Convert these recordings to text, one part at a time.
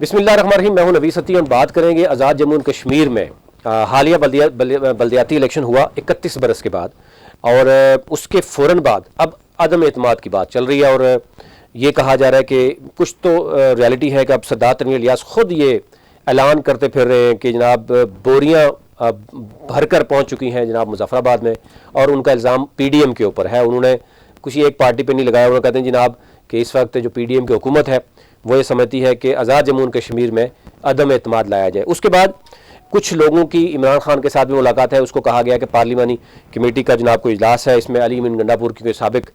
बिस्मिल्लाहिर्रहमानिर्रहीम। मैं हूं नवीद सती और बात करेंगे आज़ाद जम्मू एंड कश्मीर में हालिया बल्दियाती इलेक्शन हुआ 31 बरस के बाद, और उसके फ़ौरन बाद अब अदम एतमाद की बात चल रही है। और ये कहा जा रहा है कि कुछ तो रियलिटी है कि अब सरदार तनवीर इलियास ख़ुद ये ऐलान करते फिर रहे हैं कि जनाब बोरियाँ भर कर पहुँच चुकी हैं जनाब मुजफ्फराबाद में, और उनका इल्ज़ाम PDM के ऊपर है। उन्होंने किसी एक पार्टी पर नहीं लगाया। उन्होंने कहते हैं जनाब कि इस वक्त जो PDM की हुकूमत है वो ये समझती है कि आज़ाद जम्मू एंड कश्मीर में अदम एतमाद लाया जाए। उसके बाद कुछ लोगों की इमरान खान के साथ भी मुलाकात है। उसको कहा गया कि पार्लिमानी कमेटी का जनाब कोई इजलास है, इसमें अली अमीन गंडापुर के साबिक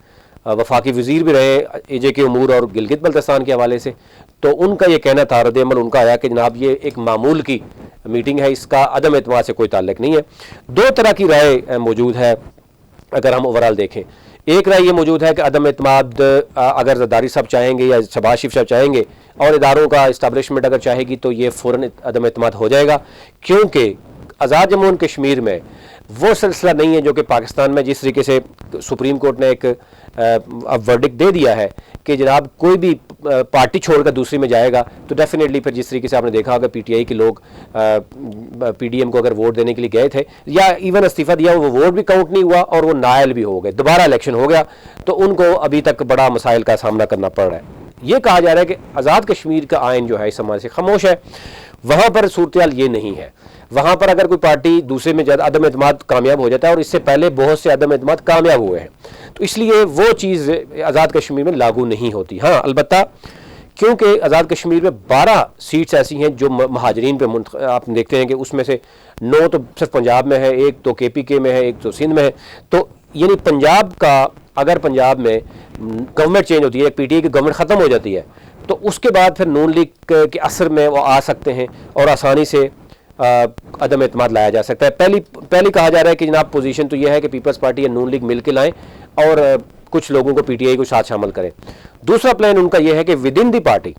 वफाकी वज़ीर भी रहे AJ के उमूर और गिलगित बल्तिस्तान के हवाले से, तो उनका ये कहना था, रद्द-ए-अमल उनका आया कि जनाब ये एक मामूल की मीटिंग है, इसका अदम एतमाद से कोई ताल्लुक नहीं है। दो तरह की राय मौजूद है अगर हम ओवरऑल देखें। एक राय ये मौजूद है कि अदम एतमाद अगर ज़रदारी साहब चाहेंगे या शहबाज शरीफ साहब चाहेंगे और इदारों का इस्टेब्लिशमेंट अगर चाहेगी तो ये फ़ौरन अदम एतमाद हो जाएगा, क्योंकि आज़ाद जम्मू एंड कश्मीर में वो सिलसिला नहीं है जो कि पाकिस्तान में जिस तरीके से सुप्रीम कोर्ट ने एक अब वर्डिक्ट दे दिया है कि जनाब कोई भी पार्टी छोड़कर दूसरी में जाएगा तो डेफिनेटली फिर जिस तरीके से आपने देखा होगा PTI के लोग PDM को अगर वोट देने के लिए गए थे या इवन इस्तीफ़ा दिया वो वोट भी काउंट नहीं हुआ और वो नायल भी हो गए, दोबारा इलेक्शन हो गया, तो उनको अभी तक बड़ा मसाइल का सामना करना पड़ रहा है। ये कहा जा रहा है कि आज़ाद कश्मीर का आइन जो है इस हमारे से खामोश है। वहाँ पर सूरत ये नहीं है। वहाँ पर अगर कोई पार्टी दूसरे में ज़्यादा अदम एतमाद कामयाब हो जाता है, और इससे पहले बहुत से अदम एतमाद कामयाब हुए हैं, तो इसलिए वो चीज़ आज़ाद कश्मीर में लागू नहीं होती। हाँ, अलबत्ता क्योंकि आज़ाद कश्मीर में 12 सीट्स ऐसी हैं जो महाजरीन पे आप देखते हैं कि उसमें से 9 तो सिर्फ पंजाब में है, एक तो KPK में है, एक तो सिंध में है। तो यानी पंजाब का अगर पंजाब में गवर्नमेंट चेंज होती है, एक PTI की गवर्नमेंट ख़त्म हो जाती है, तो उसके बाद फिर नून लीग के असर में वो आ सकते हैं और आसानी से अदम एतमाद लाया जा सकता है। पहली कहा जा रहा है कि जनाब पोजीशन तो यह है कि पीपल्स पार्टी या नून लीग मिल के लाएँ और कुछ लोगों को PTI को साथ शामिल करें। दूसरा प्लान उनका यह है कि विद इन दी पार्टी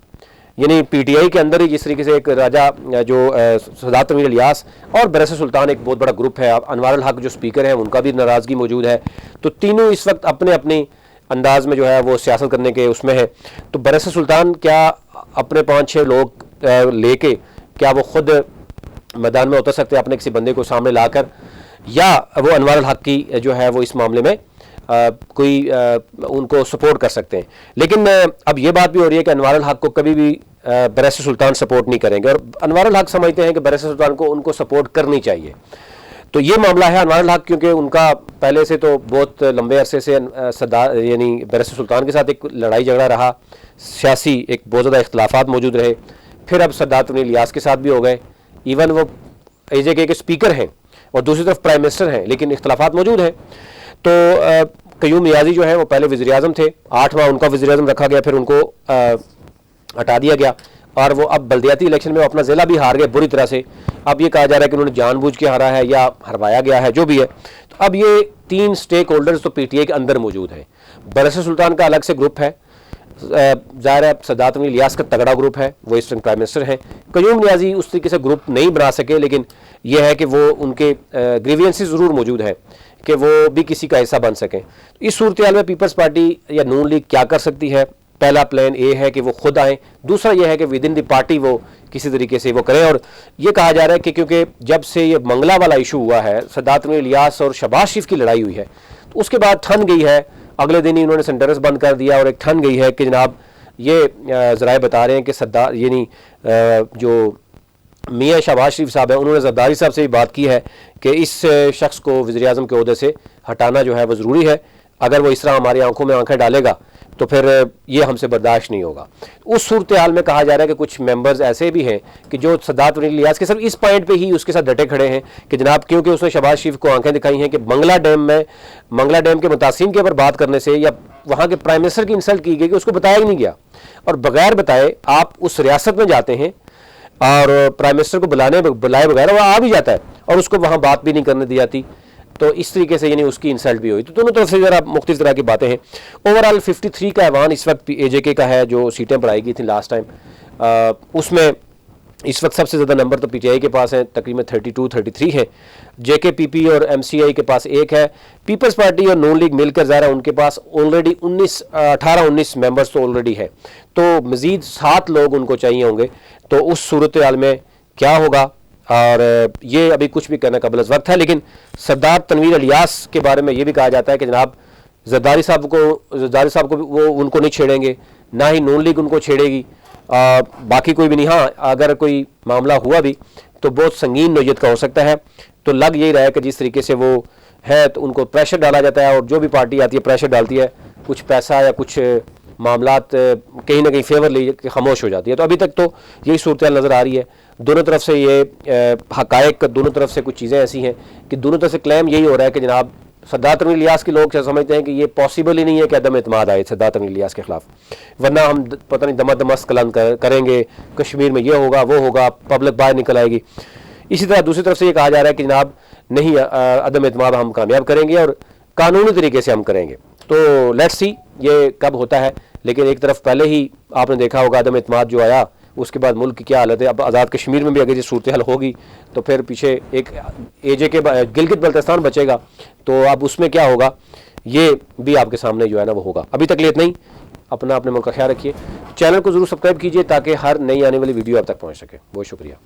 यानी PTI के अंदर ही जिस तरीके से एक राजा जो सरदार तनवीर इलियास और बरस सुल्तान एक बहुत बड़ा ग्रुप है, अनवार अल हक जो स्पीकर हैं उनका भी नाराज़गी मौजूद है, तो तीनों इस वक्त अपने अपने अंदाज में जो है वो सियासत करने के उसमें है। तो बरस सुल्तान क्या अपने 5-6 लोग लेके क्या वो खुद मैदान में उतर सकते हैं अपने किसी बंदे को सामने लाकर, या वो अनवार अल हक की जो है वो इस मामले में कोई उनको सपोर्ट कर सकते हैं। लेकिन अब ये बात भी हो रही है कि अनवार अल हक को कभी भी बरस सुल्तान सपोर्ट नहीं करेंगे, और अनवार अल हक समझते हैं कि बरस सुल्तान को उनको सपोर्ट करनी चाहिए। तो ये मामला है अनवार अल हक, क्योंकि उनका पहले से तो बहुत लंबे अरसे से सरदार यानी बरस सुल्तान के साथ एक लड़ाई झगड़ा रहा, सियासी एक बहुत ज़्यादा इख्तलाफात मौजूद रहे, फिर अब सरदार तनवीर इलियास के साथ भी हो गए। इवन वो AJ के स्पीकर हैं और दूसरी तरफ प्राइम मिनिस्टर हैं, लेकिन इख्तलाफात मौजूद हैं। तो क़य्यूम नियाज़ी जो है वो पहले वज़ीर आज़म थे, 8 माह उनका वज़ीर आज़म रखा गया, फिर उनको हटा दिया गया, और वो अब बल्दियाती इलेक्शन में अपना ज़िला भी हार गए बुरी तरह से। अब ये कहा जा रहा है कि उन्होंने जानबूझ के हारा है या हरवाया गया है, जो भी है। तो अब ये 3 स्टेक होल्डर्स तो PTI के अंदर मौजूद हैं। बरस सुल्तान का अलग से ग्रुप है, ज़ाहिर है सरदार तनवीर इलियास का तगड़ा ग्रुप है, वो इस टाइम प्राइम मिनिस्टर हैं। क़य्यूम नियाज़ी उस तरीके से ग्रुप नहीं बना सके, लेकिन यह है कि वो उनके ग्रीवियंसेस ज़रूर मौजूद है कि वो भी किसी का हिस्सा बन सकें। इस सूरत हाल में पीपल्स पार्टी या नून लीग क्या कर सकती है? पहला प्लान ए है कि वो खुद आएँ, दूसरा यह है कि विद इन दी पार्टी वो किसी तरीके से वो करें। और ये कहा जा रहा है कि क्योंकि जब से ये मंगला वाला इशू हुआ है, सरदार तनवीर इलियास और शहबाज शरीफ की लड़ाई हुई है, तो उसके बाद ठन गई है, अगले दिन ही उन्होंने सेंटर्स बंद कर दिया, और एक ठन गई है कि जनाब ये ज़राए बता रहे हैं कि सरदार यानी जो मियाँ शहबाज शरीफ साहब हैं उन्होंने ज़रदारी साहब से भी बात की है कि इस शख्स को वज़ीर आज़म के ओहदे से हटाना जो है वो ज़रूरी है। अगर वो इस तरह हमारी आंखों में आंखें डालेगा तो फिर ये हमसे बर्दाश्त नहीं होगा। उस सूरत हाल में कहा जा रहा है कि कुछ मेंबर्स ऐसे भी हैं कि जो सरदार तनवीर इलियास के सिर्फ इस पॉइंट पे ही उसके साथ डटे खड़े हैं कि जनाब क्योंकि उसने शहबाज शरीफ को आंखें दिखाई हैं कि मंगला डैम के मुतासिन के ऊपर बात करने से या वहाँ के प्राइम मिनिस्टर की इंसल्ट की गई कि उसको बताया ही नहीं गया, और बगैर बताए आप उस रियासत में जाते हैं और प्राइम मिनिस्टर को बुलाए बगैर वो आ भी जाता है और उसको वहाँ बात भी नहीं करने दी जाती। तो इस तरीके से यानी उसकी इंसल्ट भी हुई। तो दोनों तरफ से ज़रा मुख्तलिफ तरह की बातें हैं। ओवरऑल 53 का ऐवान इस वक्त AJK का है जो सीटें बढ़ाई गई थी लास्ट टाइम, उसमें इस वक्त सबसे ज़्यादा नंबर तो पीटीआई के पास हैं, तकरीबन 32-33 है। जेकेपीपी और एमसीआई के पास एक है। पीपल्स पार्टी और नून लीग मिलकर ज़ारा उनके पास ऑलरेडी 18-19 मेंबर्स तो ऑलरेडी है, तो मज़ीद 7 लोग उनको चाहिए होंगे। तो उस सूरत हाल में क्या होगा, और ये अभी कुछ भी कहना कबल वक्त है। लेकिन सरदार तनवीर इलियास के बारे में ये भी कहा जाता है कि जनाब जरदारी साहब को वो उनको नहीं छेड़ेंगे, ना ही नून लीग उनको छेड़ेगी, बाकी कोई भी नहीं। हाँ, अगर कोई मामला हुआ भी तो बहुत संगीन नोयत का हो सकता है। तो लग यही रहा है कि जिस तरीके से वो है तो उनको प्रेशर डाला जाता है, और जो भी पार्टी आती है प्रेशर डालती है, कुछ पैसा या कुछ मामलात कहीं ना कहीं फेवर ले खामोश हो जाती है। तो अभी तक तो यही सूरत नज़र आ रही है। दोनों तरफ से ये हकायक, दोनों तरफ से कुछ चीज़ें ऐसी हैं कि दोनों तरफ से क्लेम यही हो रहा है कि जनाब सरदार तनवीर इलियास के लोग समझते हैं कि ये पॉसिबल ही नहीं है कि अदम एतमाद आए सरदार तनवीर इलियास के खिलाफ, वरना हम पता नहीं दमादमस्त कलाम करेंगे, कश्मीर में ये होगा वो होगा, पब्लिक बाहर निकल आएगी। इसी तरह दूसरी तरफ से ये कहा जा रहा है कि जनाब नहीं, अदम एतमाद हम कामयाब करेंगे और कानूनी तरीके से हम करेंगे। तो लेट्स सी ये कब होता है। लेकिन एक तरफ पहले ही आपने देखा होगा अदम एतमाद जो आया, उसके बाद मुल्क की क्या हालत है। अब आज़ाद कश्मीर में भी अगर ये सूरत हाल होगी तो फिर पीछे एक एजे के गिलगित बल्तिस्तान बचेगा, तो अब उसमें क्या होगा ये भी आपके सामने जो है ना वो होगा। अभी तक लिए इतना ही। अपने मुल्क का ख्याल रखिए। चैनल को ज़रूर सब्सक्राइब कीजिए ताकि हर नई आने वाली वीडियो आप तक पहुँच सके। बहुत शुक्रिया।